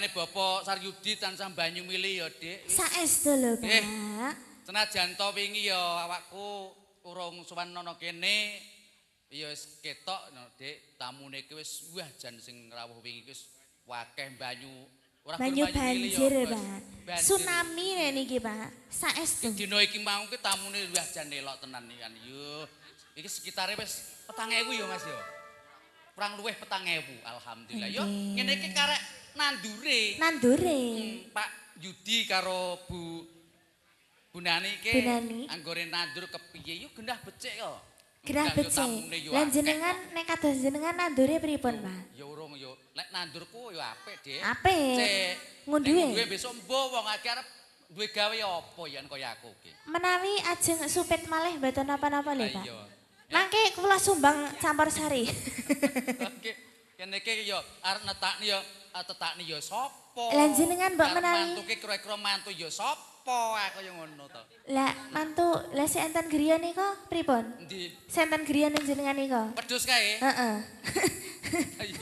Panjenengane Bapak Saryudi tansah banyu milih ya, Dik. Saestu lho, Pak. Senajan to wingi ya awakku urung sowan ana kene. Ya wis ketok, Dik, tamune iki wis wah jan sing rawuh wingi wis wakeh banyu. Ora Banyu banjir, ya, Pak. banjir. Tsunami niki, Pak. Saestu. Dina iki mau ki tamune wah jan elok tenan iki kan. Yo. Iki sekitare wis 4.000 ya, Mas ya. Kurang luwih 4.000, alhamdulillah. Yo, ngene iki karek nandure. Nandure. Pak Yudi karo Bu Nani iki anggone nandur kepiye yo gendah becik yo. Gendah becik. Lan jenengan nek kados jenengan nandure pripun, Pak? Ya urung yo. Lek nandurku yo apik, Dik. Apik. Cek. Ngunduhe. Ngunduhe besok mbo wong akeh arep duwe gawe apa yen kaya aku iki. Menawi ajeng supit malih mboten napa-napa lho, Pak. Iya. Mangke kula sumbang campur sari. Oke. Kene iki yo arep netakni yo tetakni yo sapa? Lah jenengan mbok menawi mantuke kira-kira mantu yo sapa aku yo ngono to. lah mantu lah si enten griya nika pripun? Endi? Senten griya ning jenengan nika? Wedhus kae. Heeh. Iya.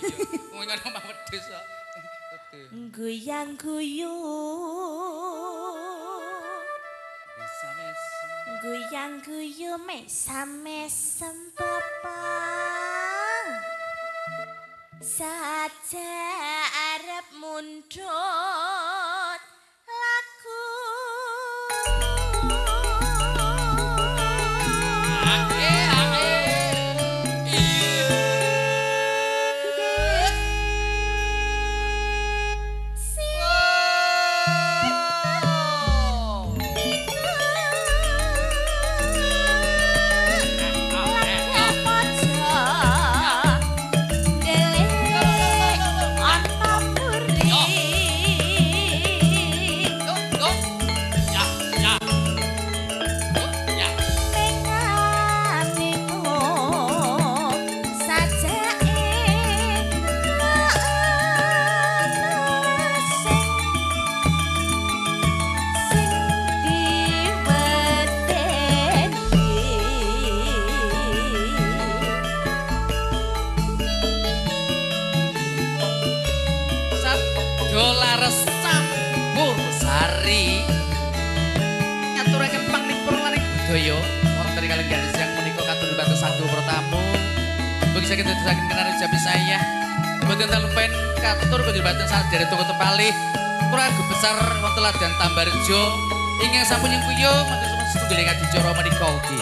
Ngono mah wedhus kok. Goyang guyung. Goyang guyung mesam papa. Saja arep mundut laku. Sakit sakit kenal jabi saya. Mboten lupain katur kejabatan saat dari toko tepali. Kurang besar wonten dan Tambarjo. Ingkang sampun yang kuyo matur suwun setunggal ingkang dicara menika ugi.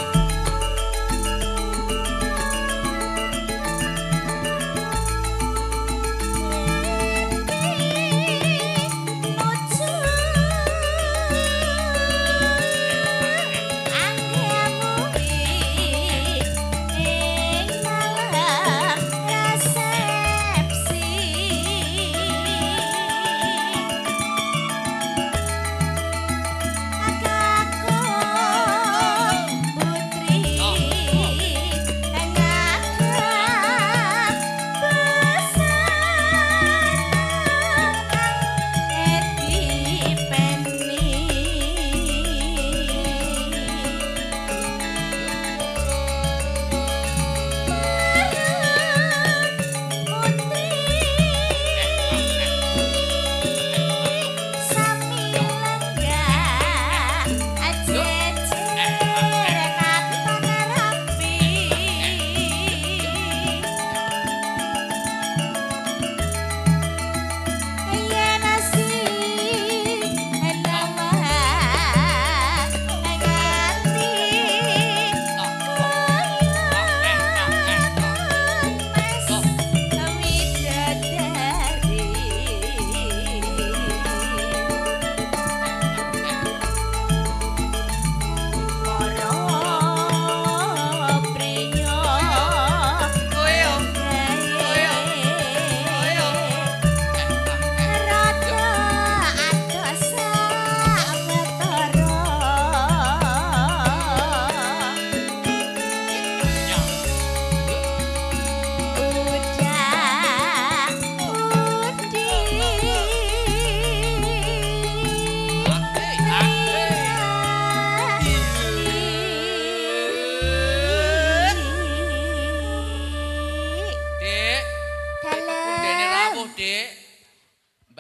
Buta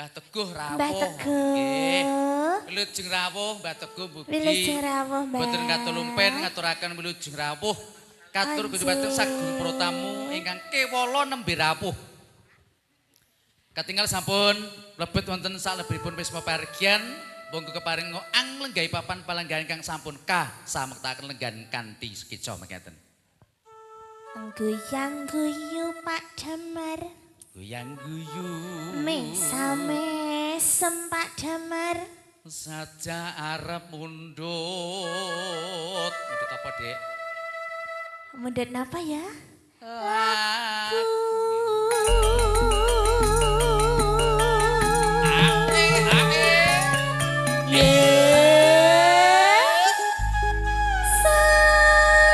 Mbah Teguh rawuh. Mbah Teguh. Nggih. Wilujeng rawuh Mbah Teguh mugi. Wilujeng rawuh, Mbah. Boten katulumpen ngaturaken wilujeng rawuh. Katur Gusti Patih sagung para tamu ingkang kewala nembe rawuh. Katingal sampun lebet wonten salebetipun wis papargian, monggo keparing ngoang lenggahi papan palenggahan ingkang sampun samektaken lenggan kanthi sekeca mekaten. Guyang guyu Pak Damar. Guyang guyu. Mesam Pak Damar. Saja arep mundut. Mundut apa, Dek? Mundut napa ya? Lagu.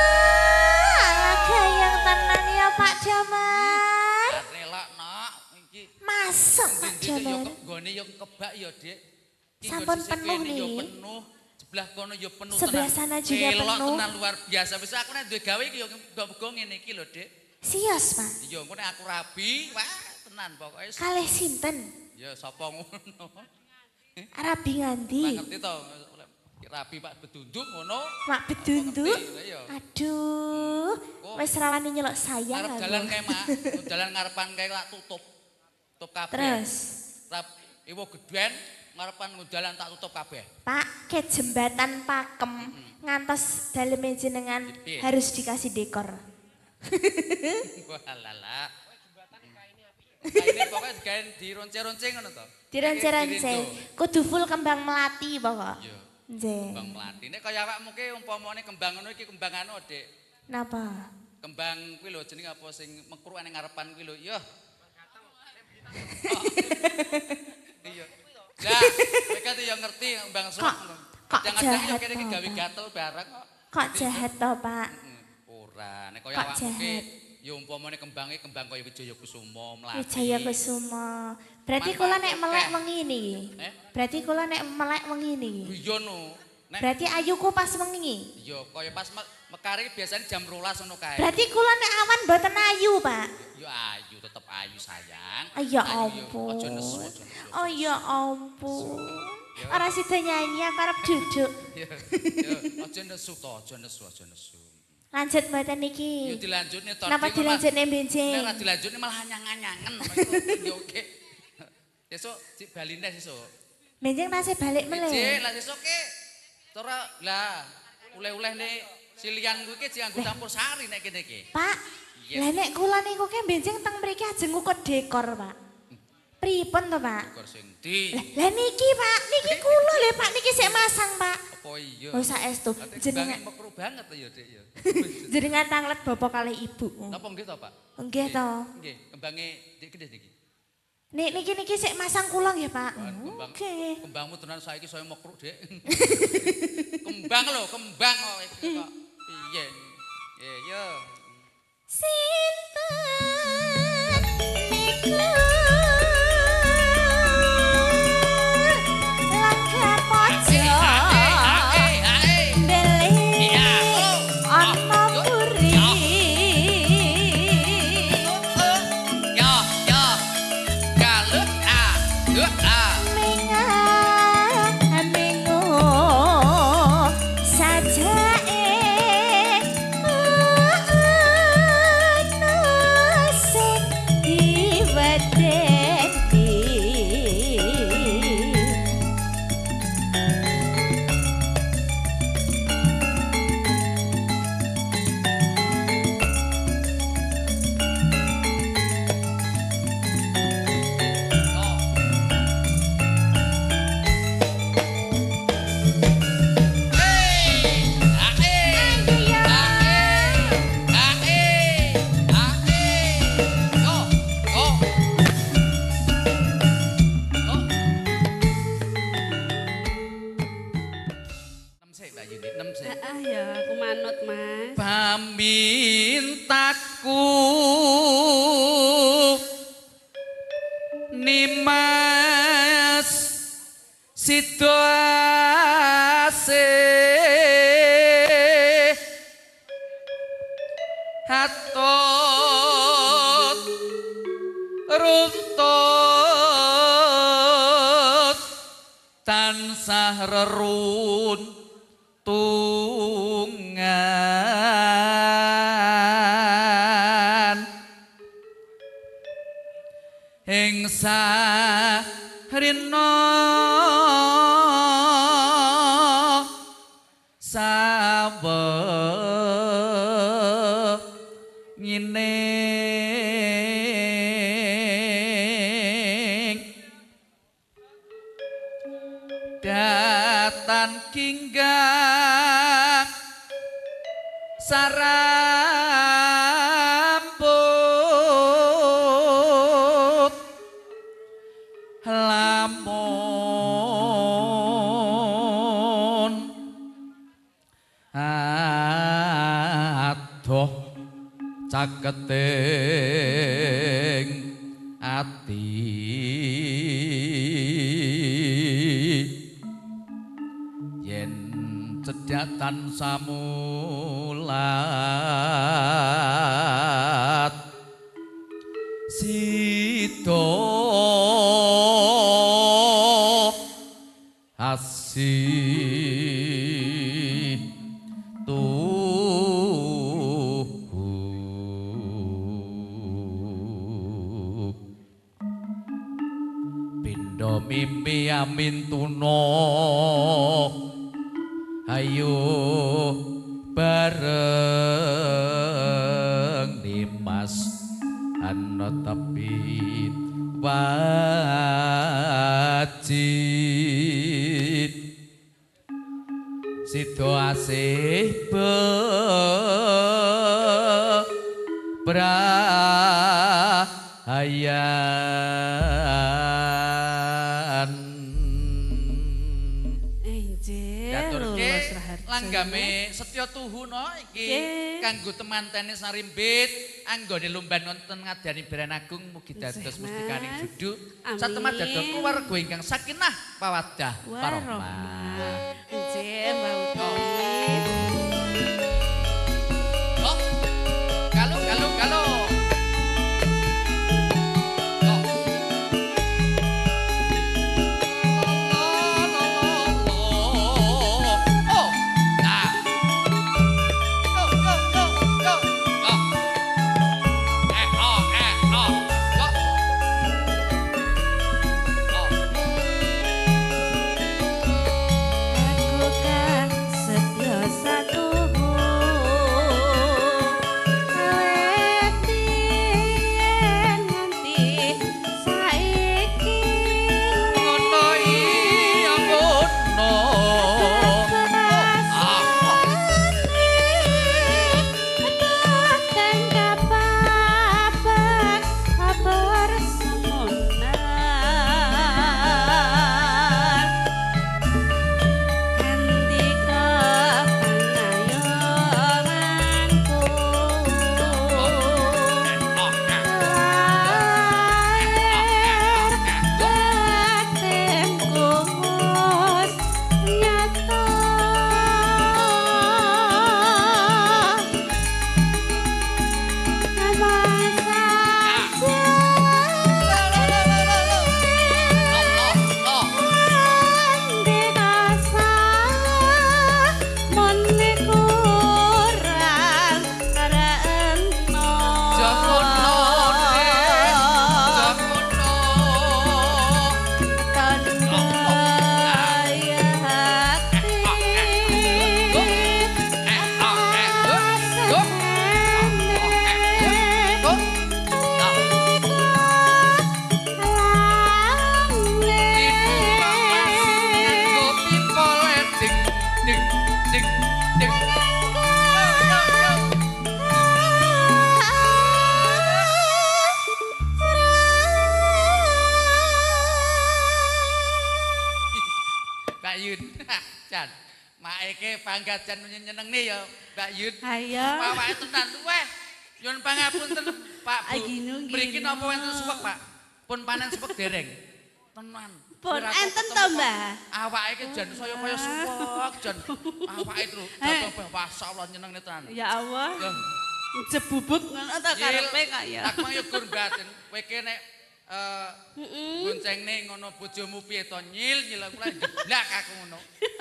Salah gayang tenan ya Pak Damar. Relak nak iki. Masuk Pak Damar. Nggone yo kebak ya, Dik. Iki Sampun nggo sisih penuh kene yo nih. penuh. Sebelah kono yo penuh Sebelah sana juga Elok penuh. tenan luar biasa. Wis aku nek duwe gawe iki yo muga-muga ngene iki lho, Dik. Sios Pak. Iya, engko nek aku rabi, wah tenan pokoke. Kalih sinten? Ya sapa ngono. Rabi nganti. Lah ngerti to, rabi Pak Bedunduk ngono. Mak bedunduk. Iya. Aduh. Wis rawani nyelok sayang Ngarep aku. dalan kae, Mak. Dalan ngarepan kae lak tutup. Tutup kabeh. Terus, Rap iwo gedhen ngarepan dalan tak tutup kabeh. Pak, ke jembatan Pakem ngantos daleme jenengan Piye? harus dikasih dekor. Walala. Kaine pokoke digawe dironce-ronce ngono to. Dironce-ronce. Kudu full kembang melati pokok. Iya. Nggih. Kembang melati. Nek kaya awakmu ki umpamane kembang ngono iki kembang anu, Dik. Napa? Kembang kuwi lho jenenge apa sing mekruk ning ngarepan kuwi lho. Iya. Iya. Lah, mereka tuh yang ngerti kembang suwak ngono. kok Kadang-kadang yo jahat kene iki to, gawe Pak? gatel barang kok. Kok jahat to, Pak? Ora, nek kaya Kok awakmu ki jahat? ya umpamane kembange kembang kaya Wijaya Kusuma, Mlathi. Wijaya Kusuma. Berarti kula nek melek wengi niki. Eh? Berarti kula nek melek wengi niki. Iya no. Nek Berarti ayuku pas wengi. iya kaya pas mekare biasanya jam 12 ngono kae. Berarti kula nek awan mboten ayu, Pak. Ya ayu tetep ayu sayang. Oh ya Ayu, ampun. Aja nesu, aja nesu. Oh ya ampun. Ya. Ora sida nyanyi aku arep duduk. Ya, aja nesu to, aja nesu, aja nesu. Lanjut mboten Yo niki. dilanjutne to. Napa dilanjutne benjing? Nek ora dilanjutne malah anyang-anyangen. Yo oke. Sesuk cik baline sesuk. Benjing tasih balik Cik, meneh. lah sesuk ki ora lah oleh-oleh nih silian kuwi ki dianggo campur sari nek kene iki. Pak, Iya. lah nek kula niku ki benjing teng mriki ajeng ngukut dekor, Pak. Pripun to, Pak? Dekor sing ndi? Lah niki, Pak, niki kula lho, Pak, niki sik masang, Pak. Apa iya? Oh saestu Jenengan jenengan mekruk banget ya, Dik ya. jenengan tanglet bapak kalih ibu. Napa nggih to, Pak? Nggih to. Nggih, kembange dik gede iki. Niki sik masang kula nggih, Pak. Kembang. Oke. Kembangmu tenan saiki saya mekruk, Dik. Kembang lho, kembang kok iki kok. Piye? Yo. Sinten niku langkah pojok beli ana puri Yo, galut mengo sajake ana sing diwedeni. Ah ya, aku manut, Mas. Pamintaku Nimas situasi hatot runtut tungan ing sarina sawe ngining datan kinggang sarambut lamun adoh caketing ati yen cedhatan samulat sida asih pindha mimpi amin tuna ayo bareng Dimas ana tepi wajib sida asih bebrahayan langgame Setya Tuhuna iki kanggo temantene Sarimbit anggone lomban wonten ngadani Beran Agung mugi dados mustikaning judu satemah dados keluarga ingkang sakinah pawaddah warahmah. Nggih, Mbak Uti. Oh, galo. Aku kan setya satu Maeke panggajan nyenengne ya Mbak Yun. Ayo. Pawake tenan weh. Nyuwun pangapunten Pak Bu. Gino. Mriki napa wonten suwek Pak? Pun panen suwek dereng. Tenan. Pun enten to Mbah? Awake iki jan saya kaya suwek jan. Awake itu dadi masyaallah nyenengne tenan. Ya Allah. Jebubuk ngono ta karepe kok ya. Tak mang yo gur batin. Kowe nek Goncengne ngono bojomu piye to nyil aku lek jeblak aku ngono.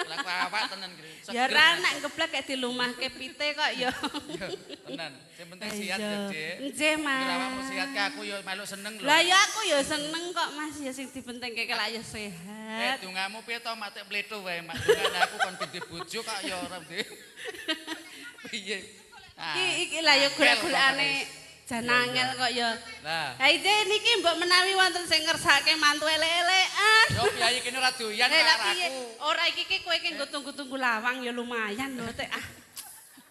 Lah aku awak tenan iki. Ya ra nek ngeblek kayak dilumahke pite kok ya. Ya tenan. Sing penting sehat ya, Dik. Nggih, Mas. Awakmu sehat ke aku ya meluk seneng lho. Lah ya aku ya seneng kok, Mas. Ya sing dipentingke kelak ya sehat. Dongamu piye to matek pletho wae, Mak. Dongane aku kon gede bojo kok ya ora, Dik. Piye? Iki lah ya golek-golekane jan angel kok ya. Lah. Ha iki niki mbok menawi wonten sing ngersake mantu elek-elekan. Yo piye kene ora doyan Lah karo piye? aku. Ora iki kowe ki nggo tunggu-tunggu lawang ya lumayan lho, Tek.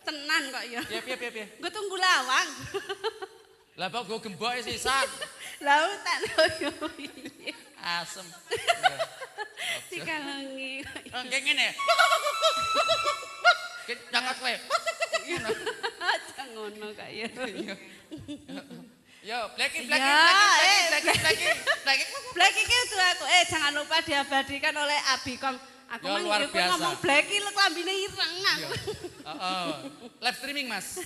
Tenan kok ya. Piye. Nggo tunggu lawang. Lah kok go gemboke sisan. Lah tak lho piye. Asem. Dikalongi. Nggih ngene. Ki nyakat kowe. Aja ngono kok ya. Yo, bleki. Black iki itu aku jangan lupa diabadikan oleh Abikom. Aku Ya, luar biasa. ngomong Black iki klambine ireng aku. Heeh. Live streaming, Mas.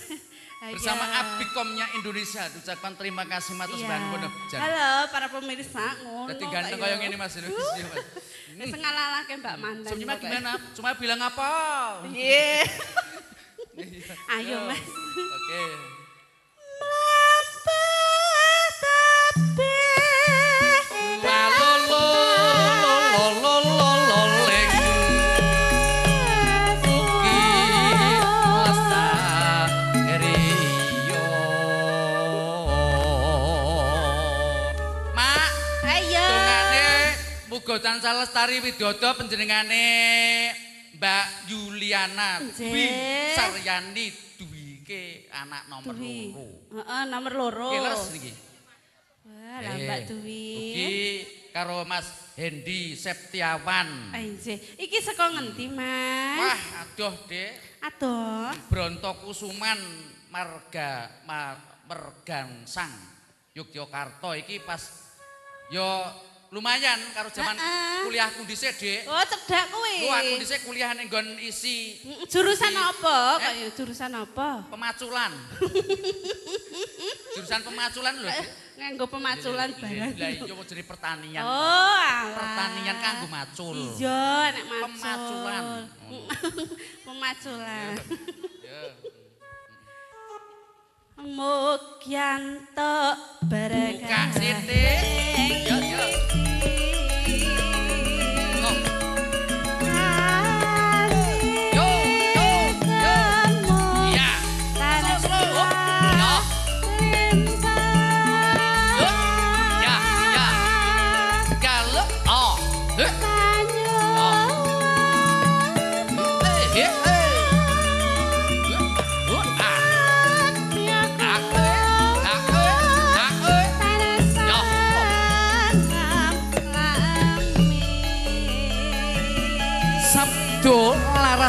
Bersama Abikomnya Indonesia. Ucapkan terima kasih matur sembahan Jan. Halo para pemirsa, ngono. Dadi ganteng kaya ngene Mas. Wis ngalalake Mbak Mandan. Cuma gimana? Cuma bilang apa? Iya. Ayo, Mas. Oke. Muga tansah lestari widodo panjenengane Mbak Yuliana Dwi Saryani Dwi ke anak nomor 2. Heeh, nomor 2. Keles niki. Wah, lah Mbak Dwi. Iki karo Mas Hendi Septiawan. Iki saka ngendi, Mas? Wah, aduh, Dek. Aduh. Brontokusuman Mergansang Yogyakarta iki pas yo lumayan karo zaman kuliahku dhisik, Dik. Oh, cedhak kuwi. Lu aku dhisik kuliah ning nggon isi jurusan apa? Kayak jurusan apa? Pemaculan. Jurusan pemaculan lho, Dik. Nganggo pemaculan barang. Lah iya mau jadi pertanian. Oh, alah. Pertanian kanggo macul. Iya, nek macul. Pemaculan. Pemaculan. Ya. Mugyanto berkah. Buka sithik. Yo.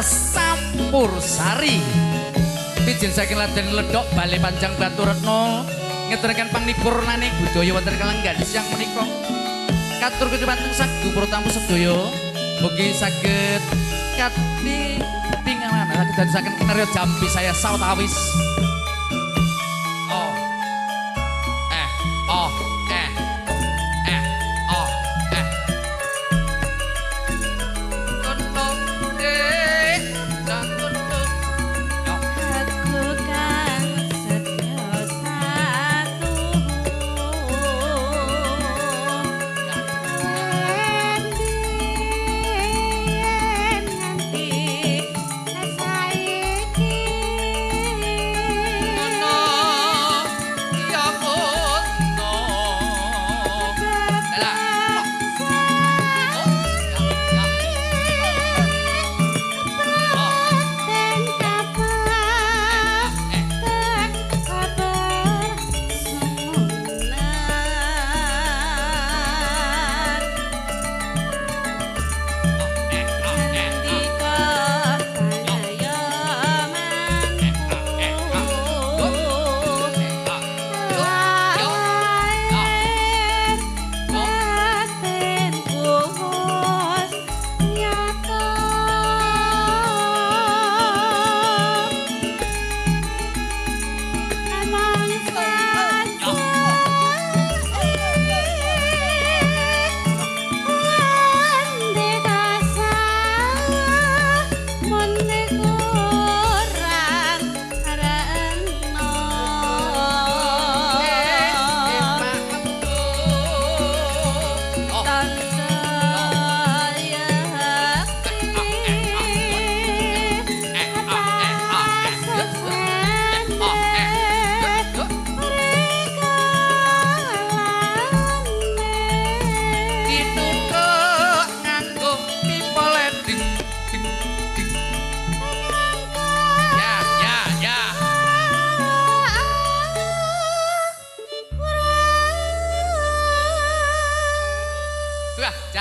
Sampur Sari pijin saking Laden Ledok Bale Panjang Batu Retno ngeteraken pangnipurnane budaya wonten kalenggan siang menika katur kedhumateng sagu para tamu sedaya mugi saged kanthi pinangan saged dadosaken karya jampi saya sawetawis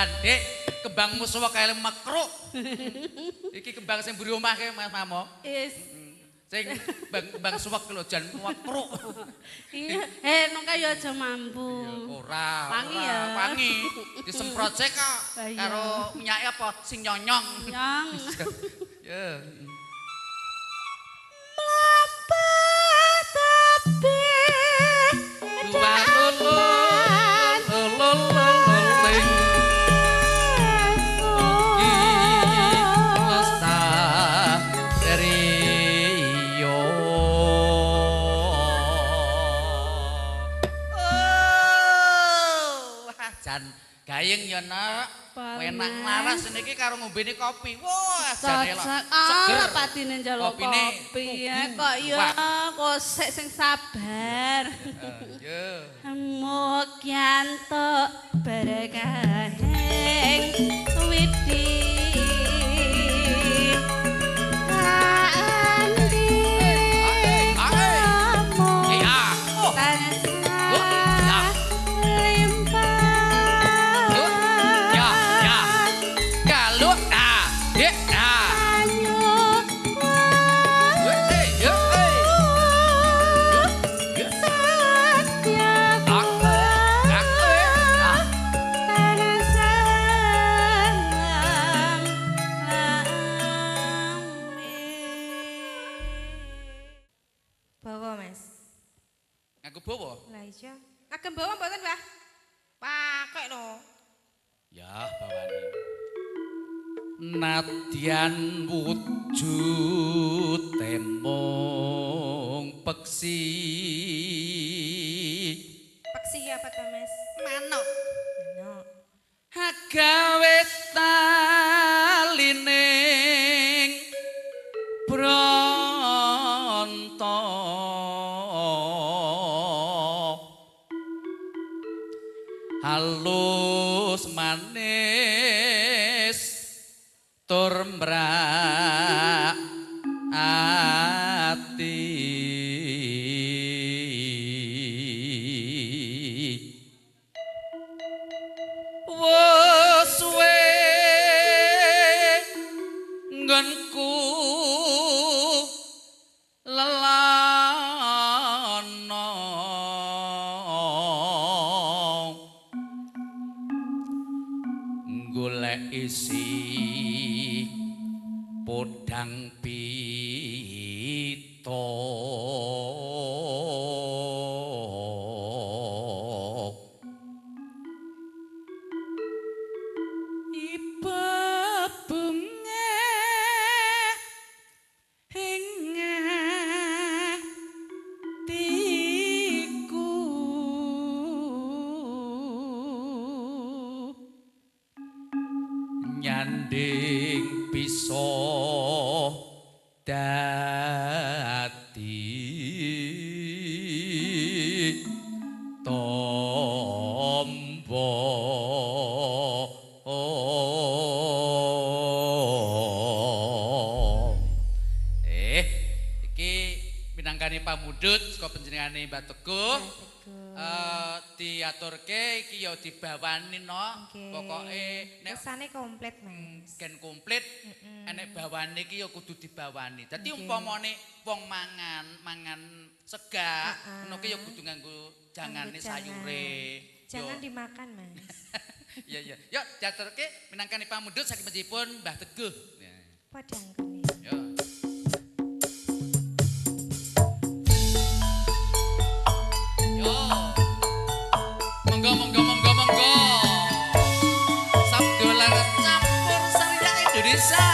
Jan, Dik, kembangmu suwek kaya makruk. Iki kembang sing mburi omah ke Mas Mamo. Is. Sing kembang suwek lho Jan makruk. Iya, nong kaya aja mampu. Ora. Wangi ya. Wangi. Disemprot sik kok karo minyake apa sing nyonyong. Nyong. Ya. Gayeng ya nak, enak laras niki karo ngombene kopi. Wah, jane lho. Seger patine njaluk kopi ya kok ya kok sik sing sabar. Ya. Mukyanto berkahing widi. Ngaku bawa? Lah iya. Ngagem bawa mboten, Mbah? Pakai no. Ya, bawani. Nadyan wujud temong peksi. Peksi apa to, Mas? Manuk. Manuk. Gawe talining bronto. Halus manis tur mbrak ati wes suwe nggonku lelana golek isi podang pito iba bunga hingga tiku nyanding bisa dadi tombo iki minangkane pamudhut saka panjenengane Mbak Teguh. Diaturke iki ya dibawani no. Pokoke nek Kesane komplit, Mas. gen komplit enek bawane iki ya kudu dibawani. Dadi umpamane wong mangan sega ngono ki ya kudu nganggo jangane sayure. Jangan dimakan, Mas. Iya iya. Yuk diaturke minangkane pamudhut saking panjenenganipun Mbah Teguh. Padang kene. Yo. Yo. Monggo. Sabdolan campur sariya Indonesia.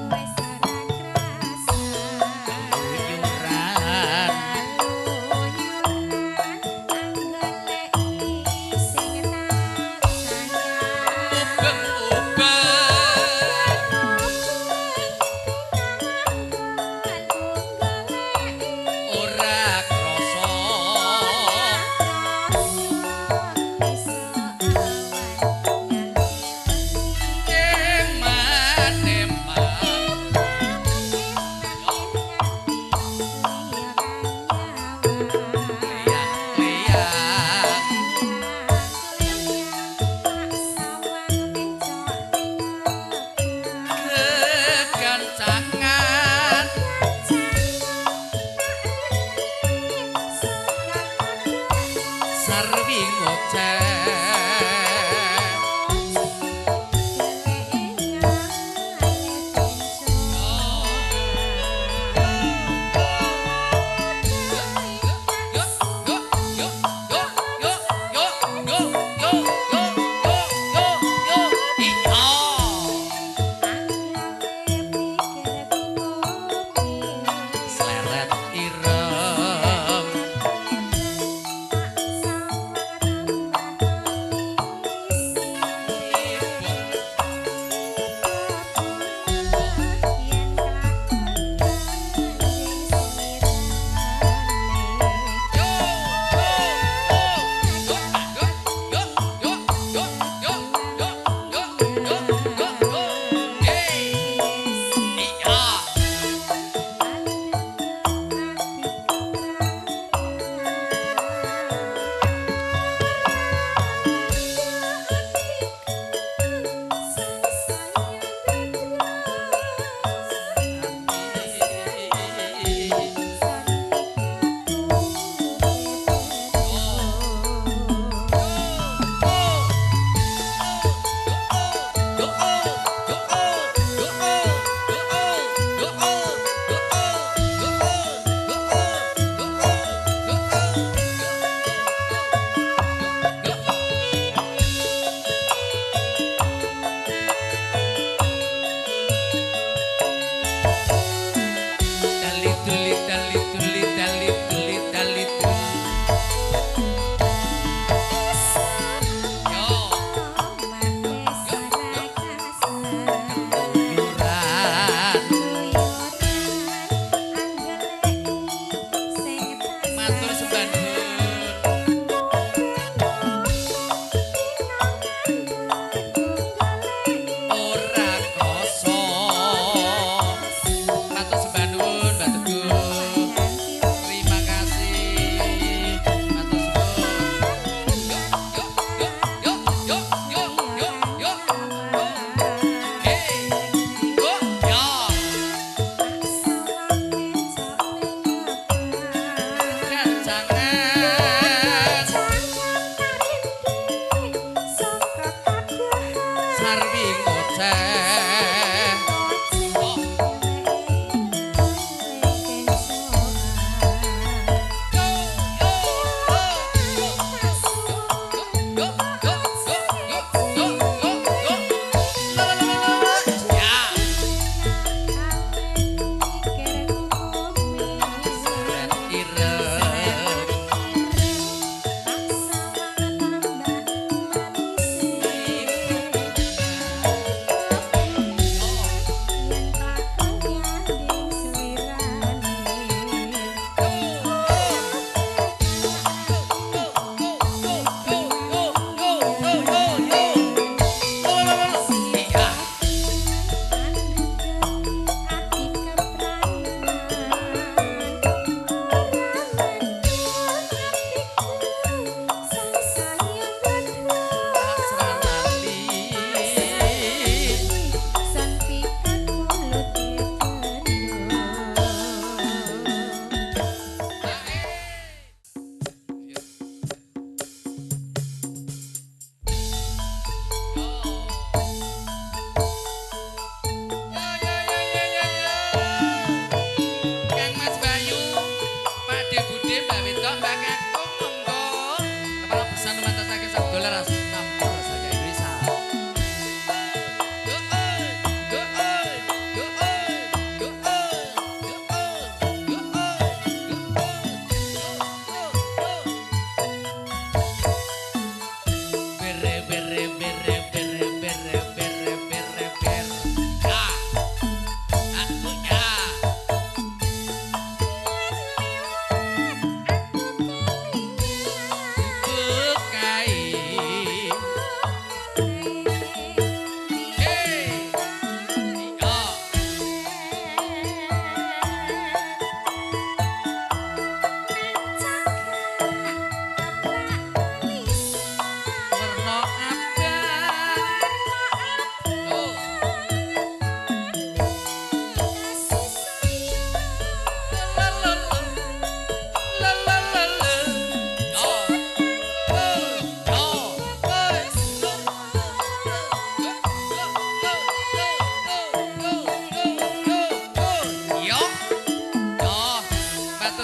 Wes Sleret ireng matur sembah ora koso matur sembah nuwun Mbak Teguh terima kasih matur suwun yuk hey yo kacang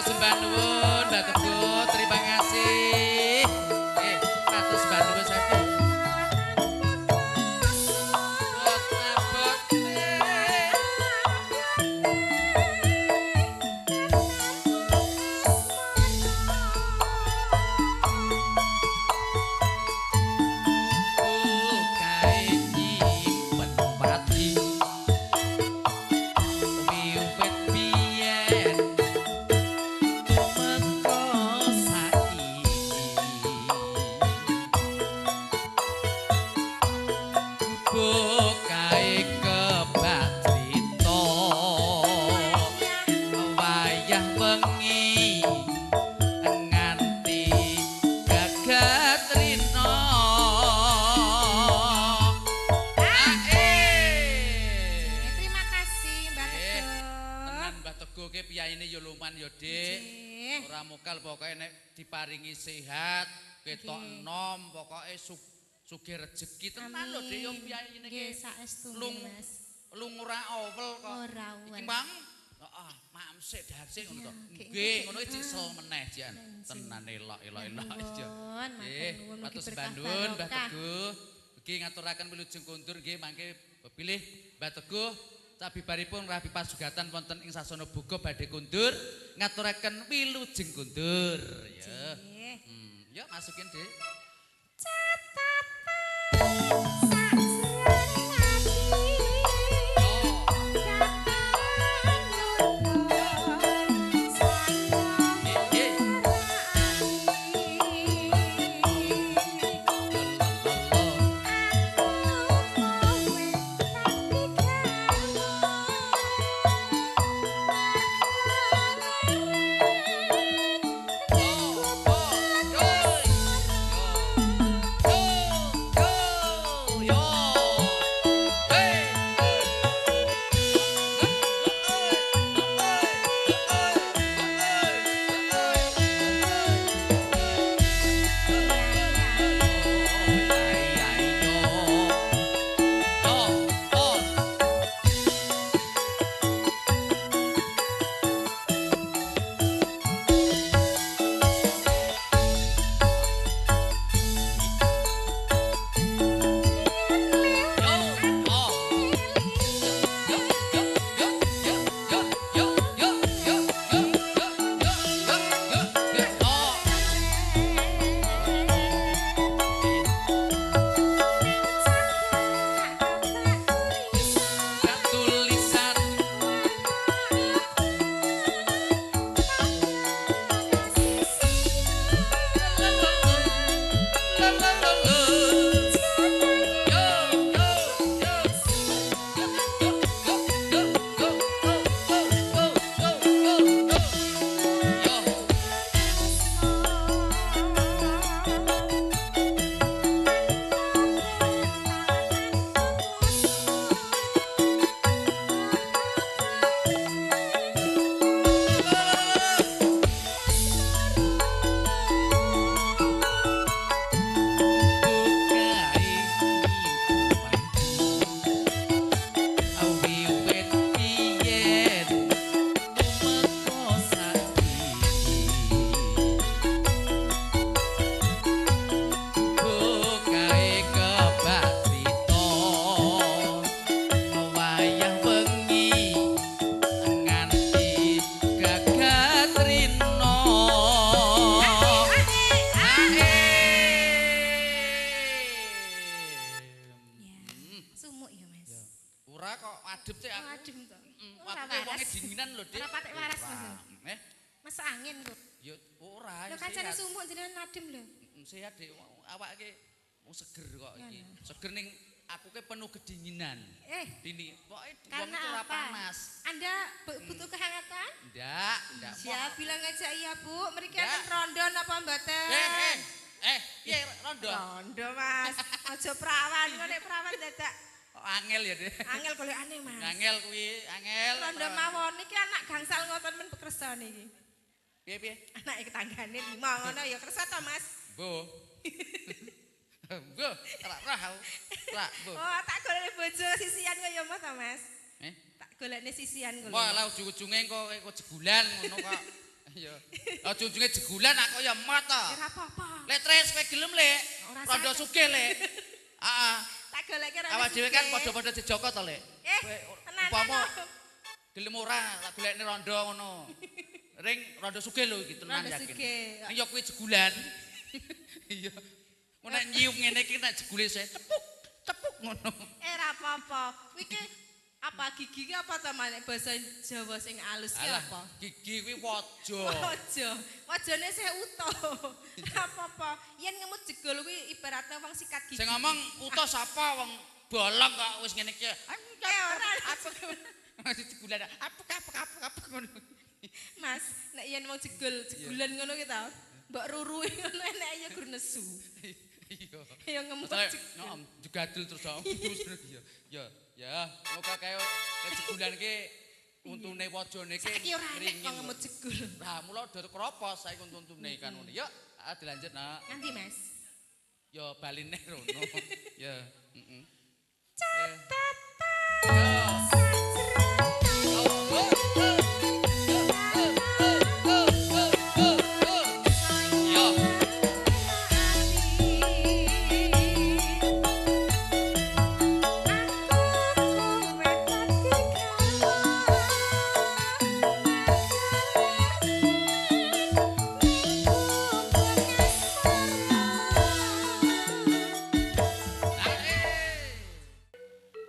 matur sembah nuwun Mbak Teguh, terima kasih. Matur sembah nuwun satu. Diparingi sehat, ketok enom, pokoknya sugih rezeki tenan lho Dik yo piyayi niki. Nggih saestu Mas. Lung ora awel kok. Ora awel. Iki Bang, heeh, maem sik dasih ngono to. Nggih, ngono iki sisel meneh jan. Tenan elok jan. Nggih, matur sembah nuwun Mbah Teguh. Ugi ngaturaken wilujeng kondur nggih mangke pilih Mbah Teguh sabibaripun rabi pasugatan wonten ing sasana buka badhe kundur ngaturaken wilujeng kundur ya. Ya masukin Dik. adem sih aku. Adem to. Waktu wonge dinginan lho, Dik. Ora patek waras, Mas. Eh? Mas angin kok. Ya ora. Lho kancane sumuk jenengan adem lho. Sehat, Dik. Awak iki seger kok iki. Seger ning aku ke penuh kedinginan. Dini, pokoknya wong itu ora panas. Anda butuh kehangatan? Ndak. Siap bilang aja iya, Bu. Mriki enten rondo napa mboten? Piye rondo? Rondo, Mas. Aja perawan, kok nek perawan dadak angel ya, Dik. angel golek aneh, Mas. Angel kuwi, angel. Rondo mawon iki anak gangsal ngoten men kersa niki. Piye? Anake tanggane 5 ngono ya kersa to, Mas? Bu. Bu, ora. Bu. Oh, tak golek bojo sisian kaya apa to, Mas? Tak golekne sisian kok. Wah, lah ujung-ujunge kok jebulan ngono kok. Iya. Aja ujunge jegulan aku ya mat to. Ora apa-apa. Lek tres kowe gelem lek. Ora Rondo sakit. sugih lek. Heeh. Tak goleke ra. Awak dhewe kan padha-padha jejoko to lek. tenan. Umpama gelem ora tak golekne rondo ngono. Ring rondo sugih lho iki tenan Rondo yakin. sugih. Ning ya kuwi jegulan. Iya. Mun nek nyium ngene iki nek jegule saya tepuk ngono. Ora apa-apa. Kuwi ki apa gigi ki apa ta manek basa Jawa sing alus ki Alah, apa? gigi kuwi waja. Waja. Wajane saya utuh. Apa-apa. Yen ngemut jegol kuwi ibaratnya wong sikat gigi. Sing ngomong utuh sapa wong bolong kok wis ngene iki. Ora. Jegulan apuk ngono. Mas, nek yen mau jegulan ngono ki ta. Mbok ruruhi ngono enek ya gur nesu. Iya. Ya ngemut Masalah jegol. nyom jugadul terus om. Ya. Muka kaya jegulan ki untune wajane ki Saiki ora enek kok ngemut jegol. Lah mula do kropos saiki untune kan ngono. Ya, dilanjut nak. Nanti Mas. Ya baline rono. Ya, heeh.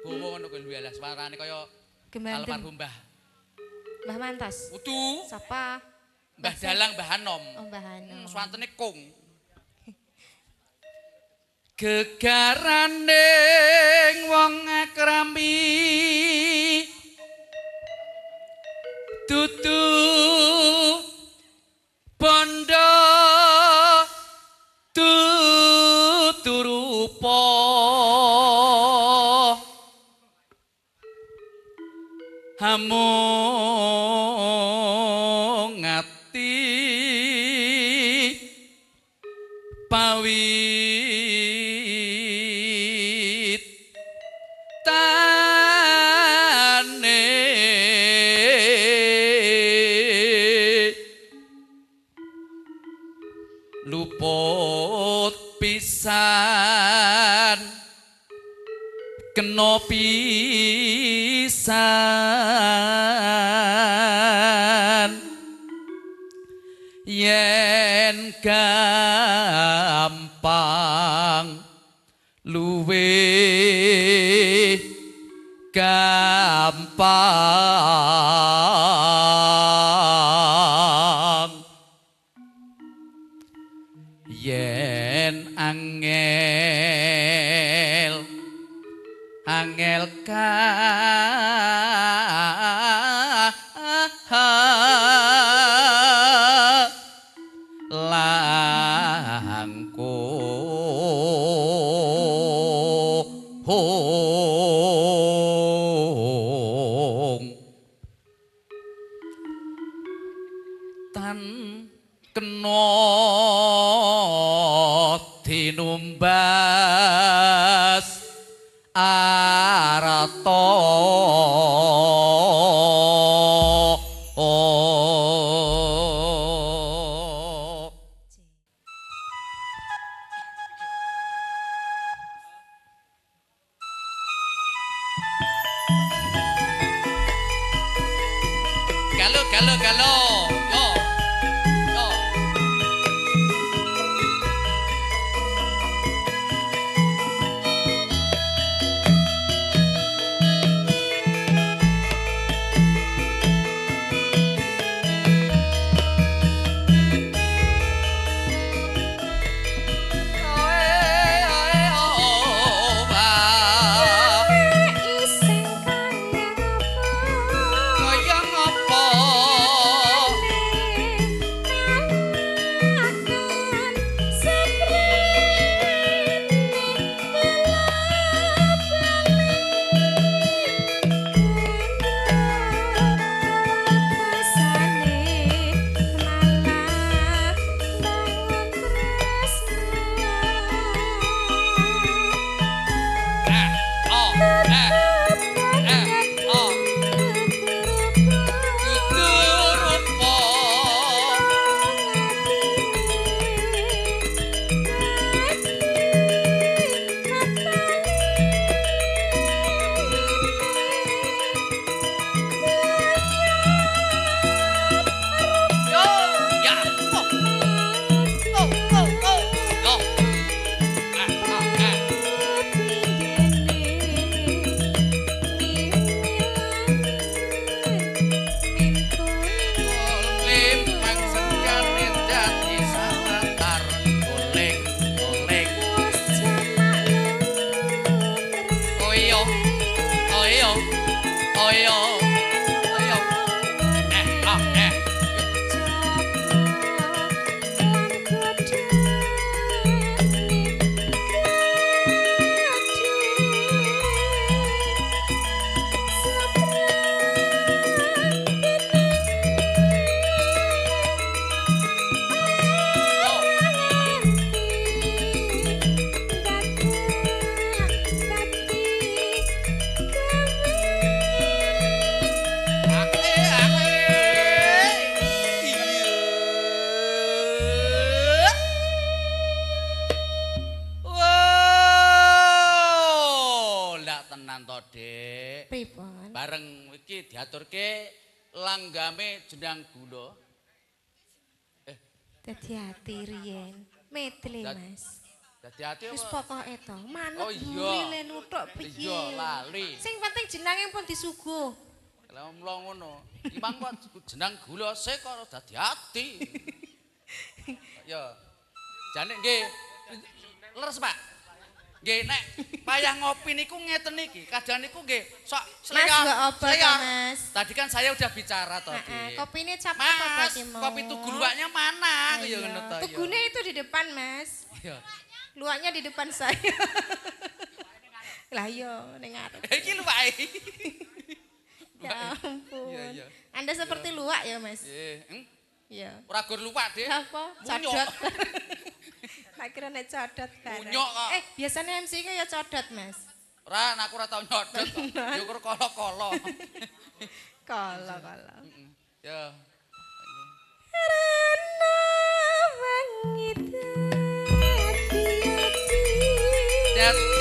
Bawa ngono kuwi lho alas suarane kaya Gemandem. almarhum Mbah. Mbah Mantos. Udu, Sapa? Mbah Dalang, Mbah Hanom. Oh, Mbah Hano. Swantene kung. Gegarane wong akrami dudu bondo tuturupa hamung ngati pawit tane luput pisan kena pisan yen gampang luwe gampang yen angel ka langkung tan kena tinumbas arata Galo yo yo iki diaturke langgame jenang gula. Dadi ati riyen. Medle, Mas. Dadi ati Wis apa? pokoke to, manut Oh iya. buri nuthuk piye. Iya, lali. Sing penting jenenge pun disuguh. Lah mlo ngono. Imang kok jenang gula sik kok dadi ati. Ya. Jane nggih. Leres, Pak. Nggih nek payah ngopi niku ngeten iki. Kadang niku nggih sok Mas selera. gak obat selera. to, Mas. Tadi kan saya udah bicara tadi. Heeh, kopine cap apa Mas, berarti mau? kopi tugu luwaknya mana? Ya Iya. ngono to. Tugune itu di depan, Mas. Iya. Luaknya di depan saya. Lah iya ning ngarep. Iki luwake. Ya ampun. Iya, iya. Anda seperti luak ya, Mas? Nggih. Iya. Ora gur luwak, Dik. Apa? Munyok. Codot. Tak kira nek codot bareng. Munyok kok. Biasanya MC ku ya codot, Mas. Ora, aku ora tau nyodot kok. Yo kur kolo-kolo. Kala-kala. Ya. Rana wangit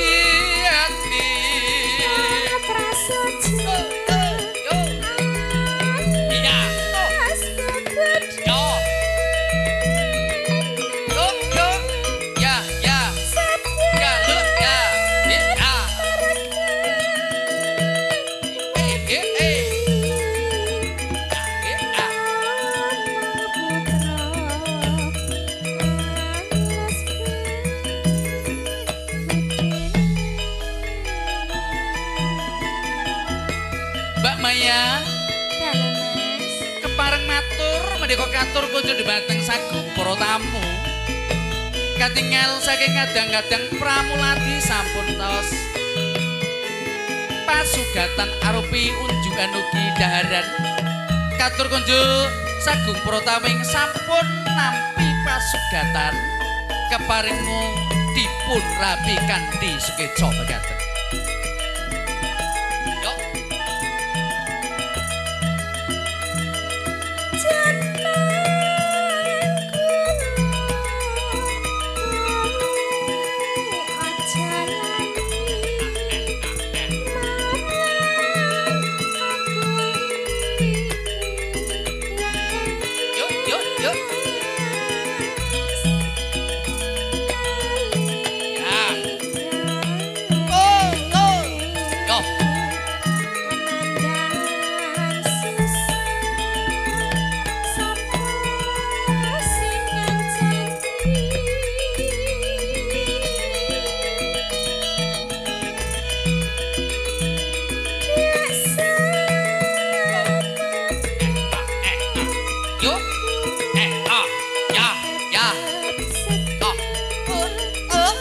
Hati-hati. prasaja Yo. Iya. Yo. Yo, yo. Ya, ya. Ya, lu, ya. Ya. Eh. Ya. Mbak Maya, kepareng matur mendika katur kunjuk dhumateng sagung para tamu. Katingal saking kadang-kadang pramulati sampun tos. Pasugatan arupi unjukan ugi daharan. Katur kunjuk sagung para tamu ing sampun nampi pasugatan keparingmu dipun rabi kanthi sukeca mekaten. Yo. Yo. Ya. Yo. Yo. Ya. Oh. Oh. Oh.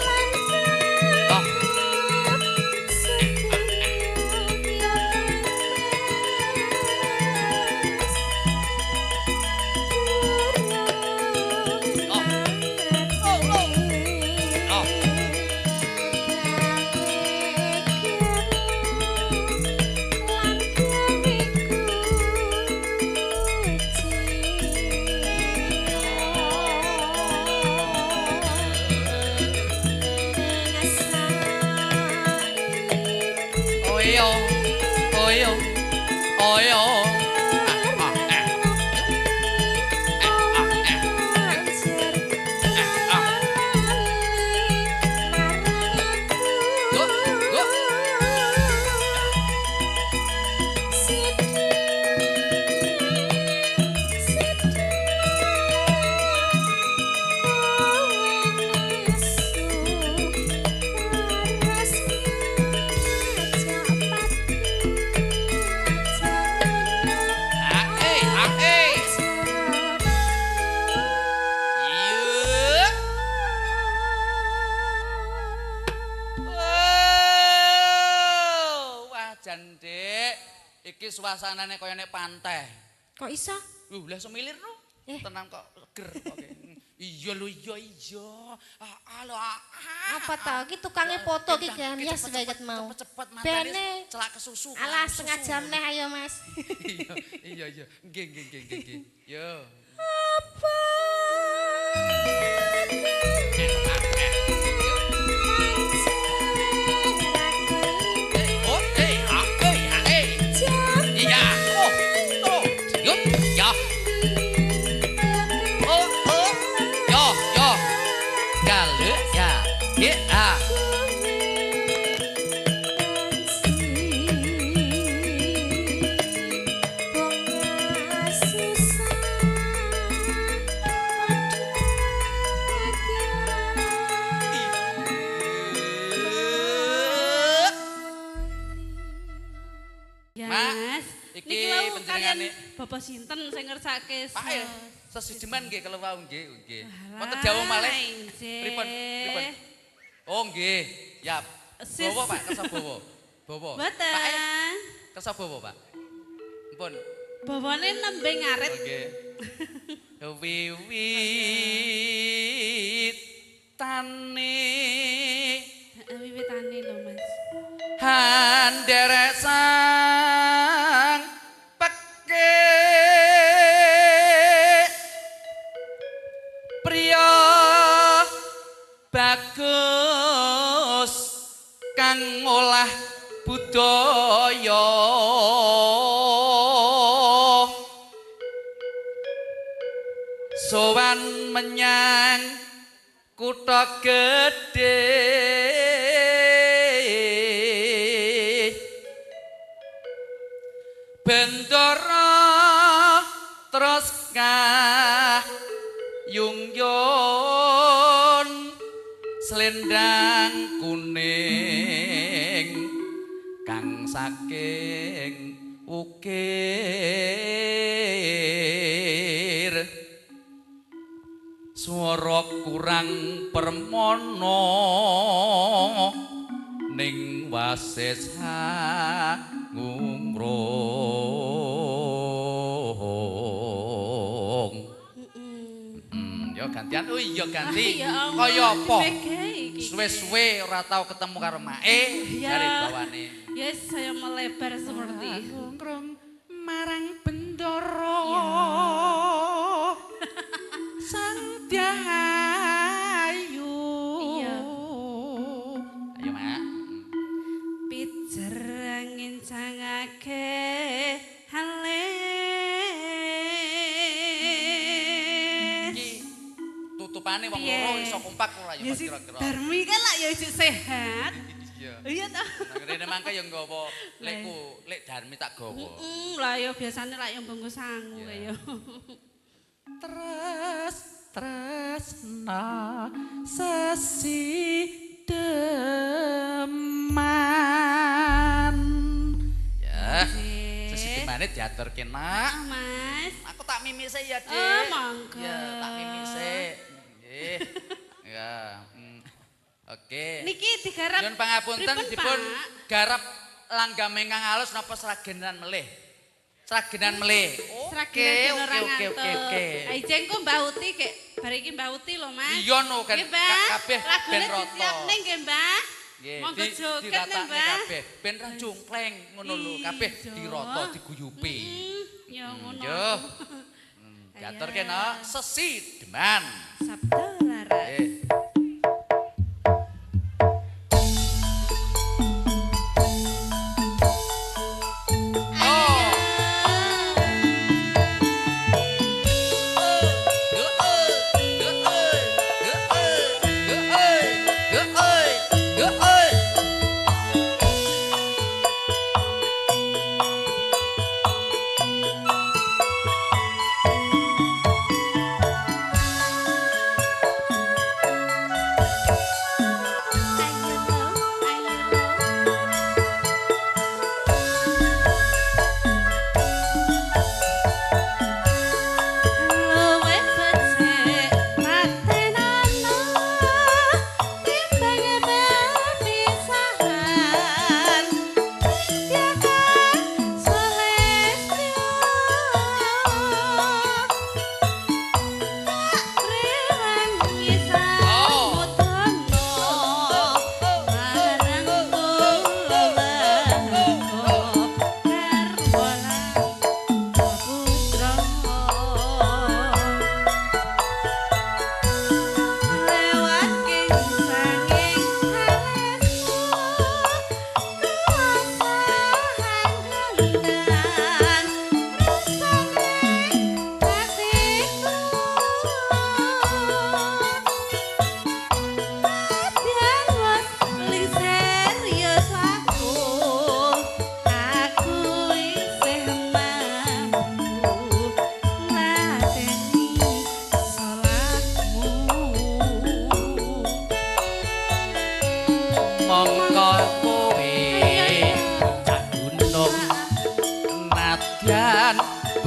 Oyo. Go. Iya. Wah, jan Dik, iki suasanane kaya nek pantai. Kok iso? Lah semilir no. Tenang kok seger kok. Iya lho, iya. Apa tau ki tukange foto ki kan ya sebaget mau. Cepet Bene. matane celak kesusu. Alah setengah jam neh ayo, Mas. Iya. Nggih. Yo. Apa? Oh, iya. Bapak sinten sing ngersake Pak sos? sesideman nggih kalau wau nggih nggih. Wonten dawuh malih. Pripun? Pripun? Oh nggih. Yap. Sis. Bawa Pak, kersa bawa. Bawa. Boten. Pak kersa bawa Pak. Ampun. Bawane nembe ngarit. Nggih. Wiwitane Wiwitane lho Mas. handerek sang peke priya bagus kang olah budaya sowan menyang kutha gedhe bendara terus kayungyon selendang kuning kang saking ukir swara kurang permono ning wasis ngungrung. Ya gantian. Oh iya ganti. Kaya apa? Suwe-suwe ora tau ketemu karo Mae jare bawane. Yes, saya melebar seperti. Ngungrung marang bendara. Sang Dahayu. Iya. Ayo, Mak. Pijer angin sangake hale. Iki tutupane wong loro iso kompak ora ya Ya sih, kira-kira. Darmi kan lah ya isih sehat. Iya. Iya toh. Nang rene mangke ya nggawa lekku, lek Darmi tak gawa. Lah ya biasanya lah yang bungkus sangu ya. Tresna sesideman. Ya, sesidemane diaturke nak. Mas. Aku tak mimise ya, Dik. Oh, mangga. Ya, tak mimise. Nggih. Ya. Oke. Niki digarap. Nyuwun pangapunten pripun, dipun Pak? garap langgam ingkang alus napa seragenan melih. Seragenan melih. Seragenan Oke, orang oke, oke, oke. Ijeng kok Mbak Uti kek bar iki Mbak Uti lho, Mas. Iya no kan Nggih, Mbak. kabeh Lagune ben rata. disiapne nggih, Mbak. Nggih, Monggo joget nih, diratakne Mbak. kabeh ben ra jungkleng ngono lho, kabeh Iya. dirata diguyupi. Ya ngono. Yo. Diaturke no sesideman. Sabda laras.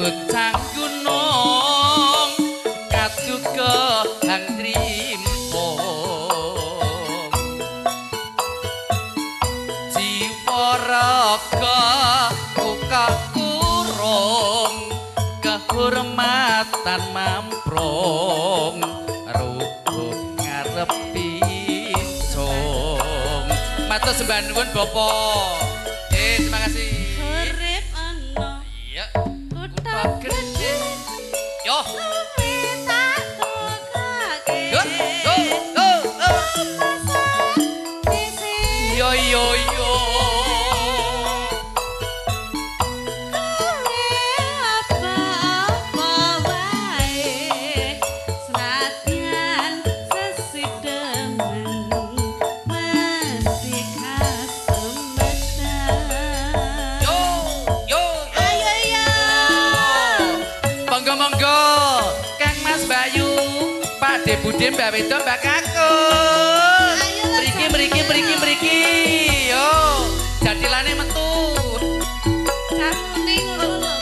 becang gunung kaduga hang trimpong jiwa raga buka kurung kehormatan mamprong rubuh ngarepi cung matur sembah nuwun Bapak. Terima kasih. Urip ana Iya. kutha gedhe Yo. suwe tak tukake. Yo. Yo. Yo. Yo. Yo yo yo. Apa-apa wae senadyan sesidemen mesti kasembetan. Yo. Yo. Ayo ya. Monggo-monggo Kang Mas Bayu, Pak De Bude, Mbak Wedo, Mbak Kakung. Mriki. Yo, jadilane metu. Samune ngono lho.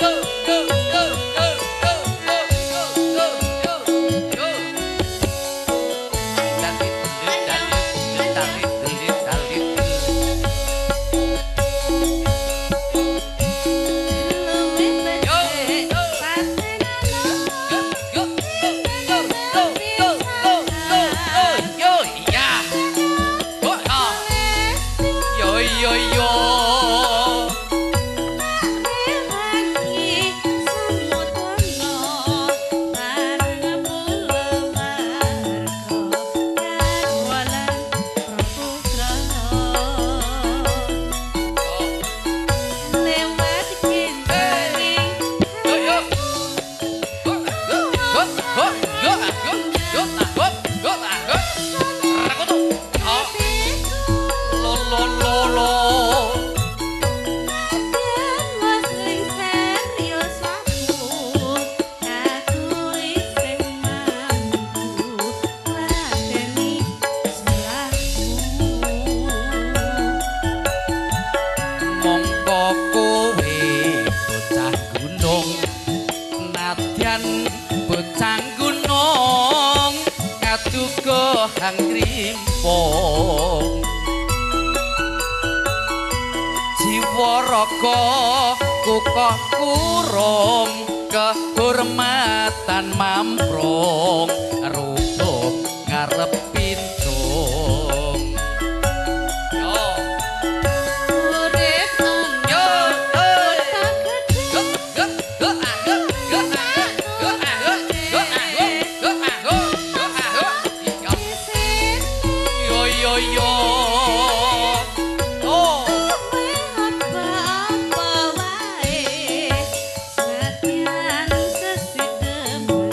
Yo, yo, yo, yo, yo, yo, yo, yo, yo. Dalit, dalit, dalit, dalit, Luwih becik Yo. patenan Yo, yo, yo, yo, yo, yo, yo, iya. Oh, ah. Yo, yo, yo. Yo, yo. Go, go, go, go, go, go, go, go, go, go. Rakoto. Oh. Lo, lo, lo, lo. Mongko kowe bocah gunung nadyan bocah gunung kaduga hang krimpong jiwa raga kukoh kurung kehormatan mamprong rubuh ngarepin cung yo Urip ana yo kota gedhe. Yo yo yo. Oh. Apa-apa wae senadyan sesidemen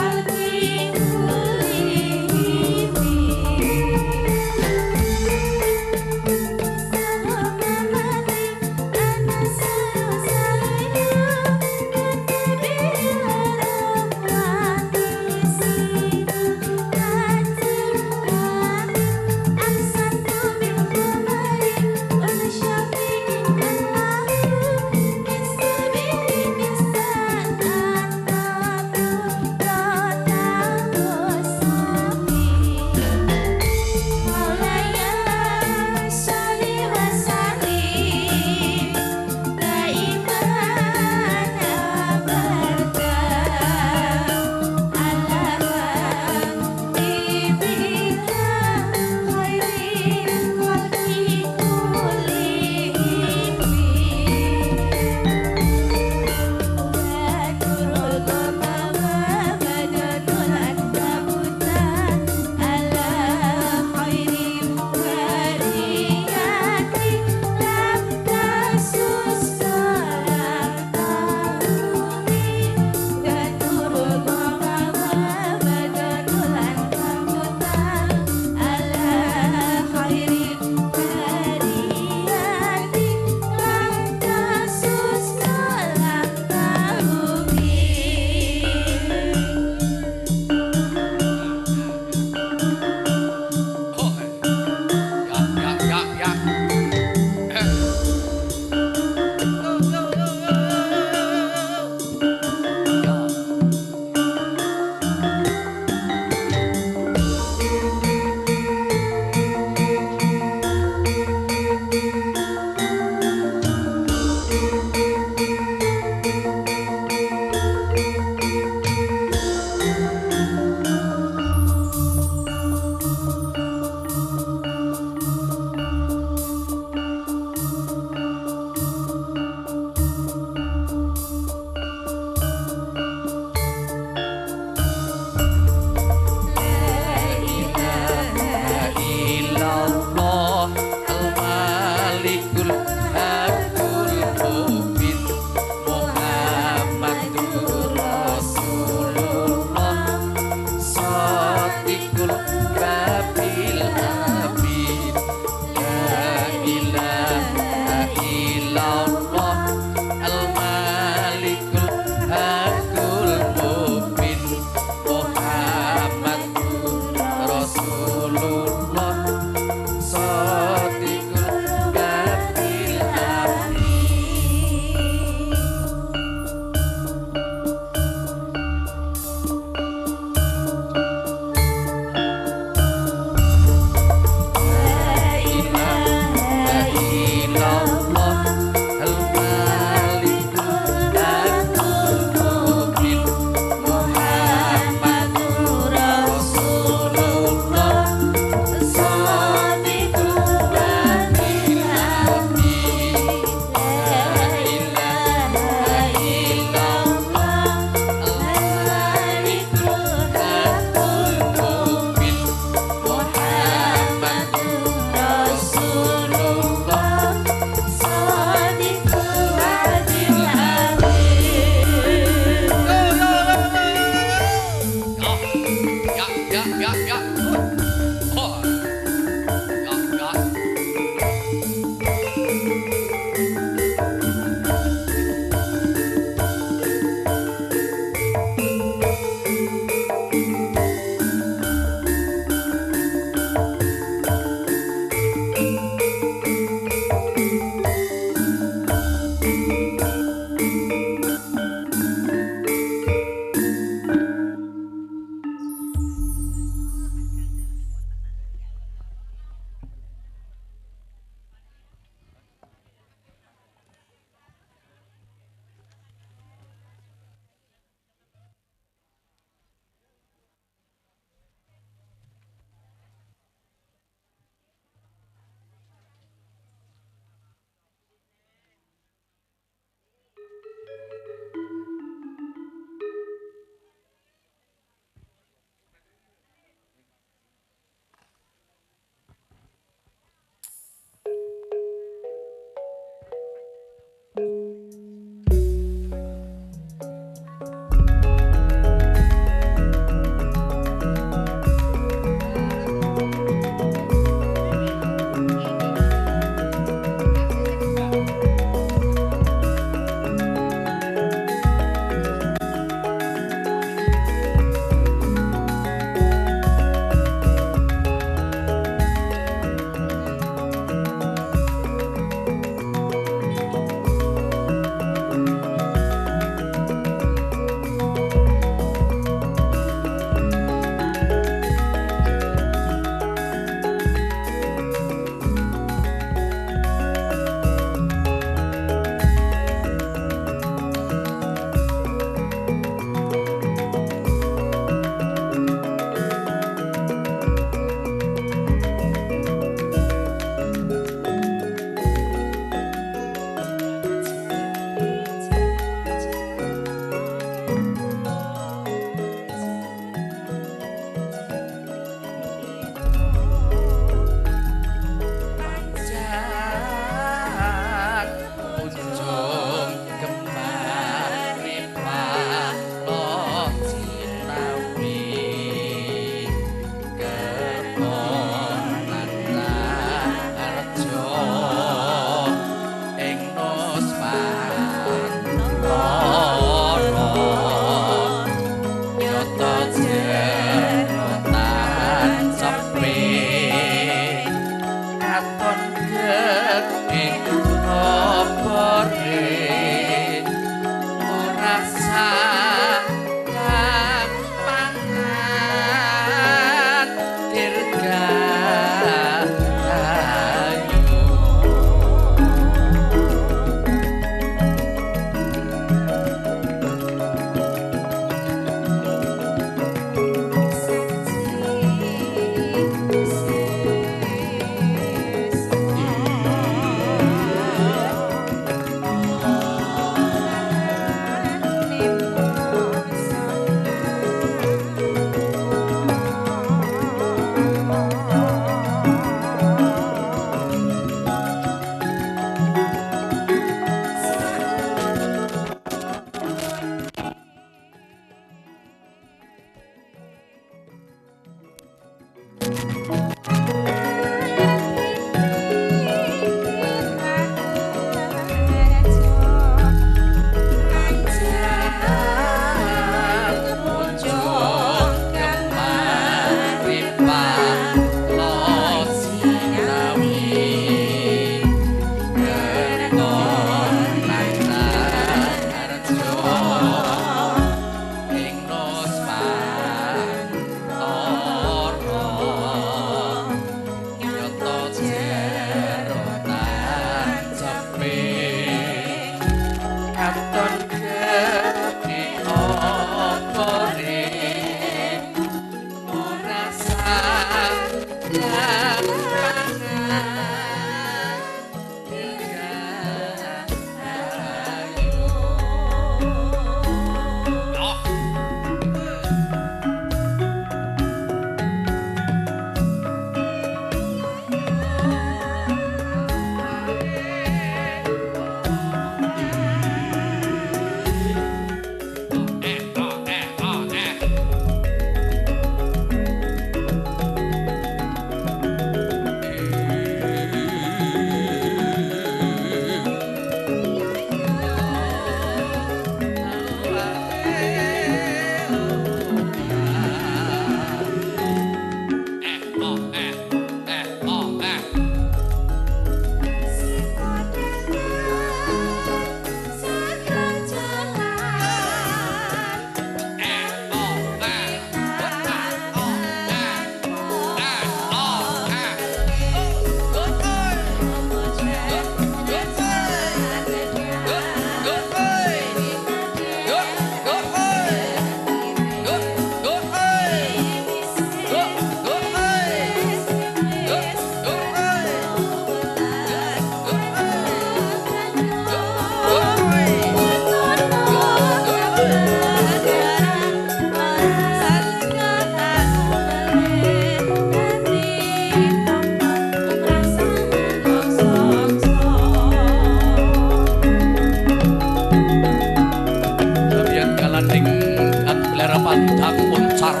dasar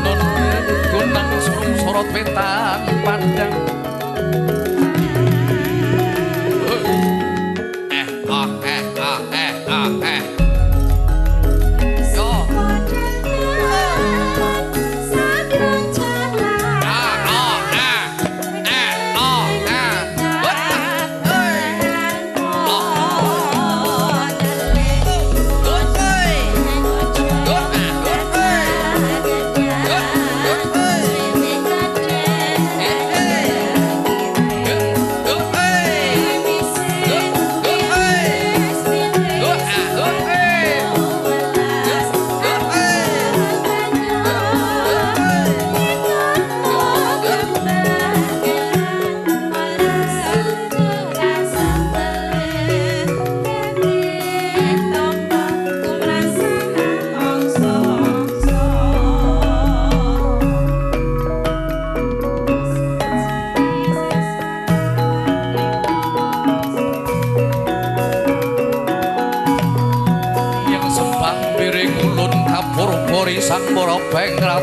non gunang surung sorot petang pandang sang moro pengrap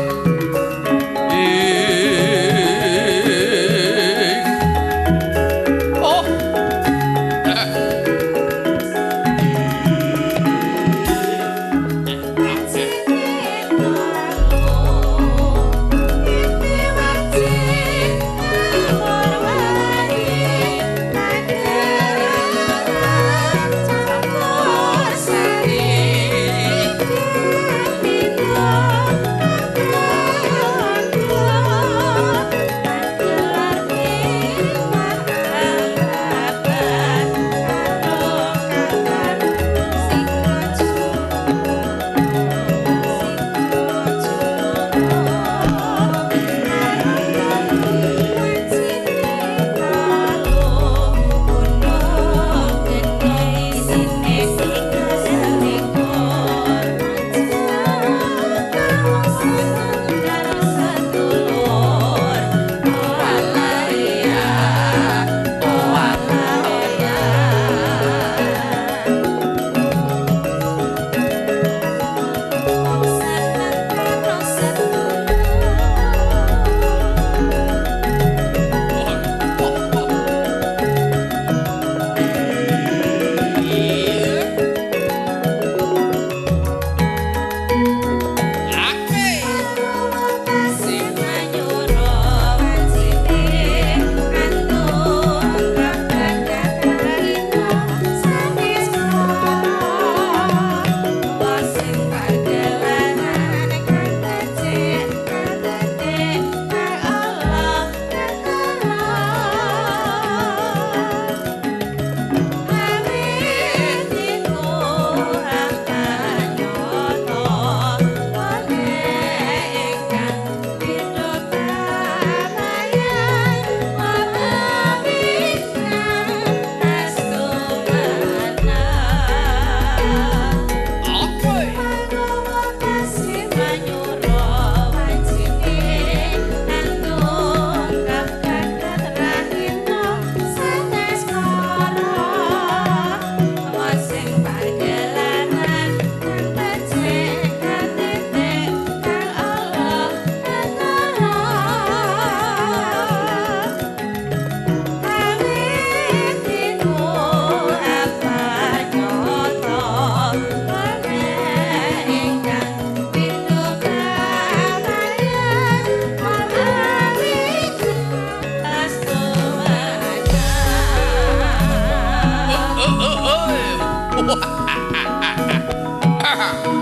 oh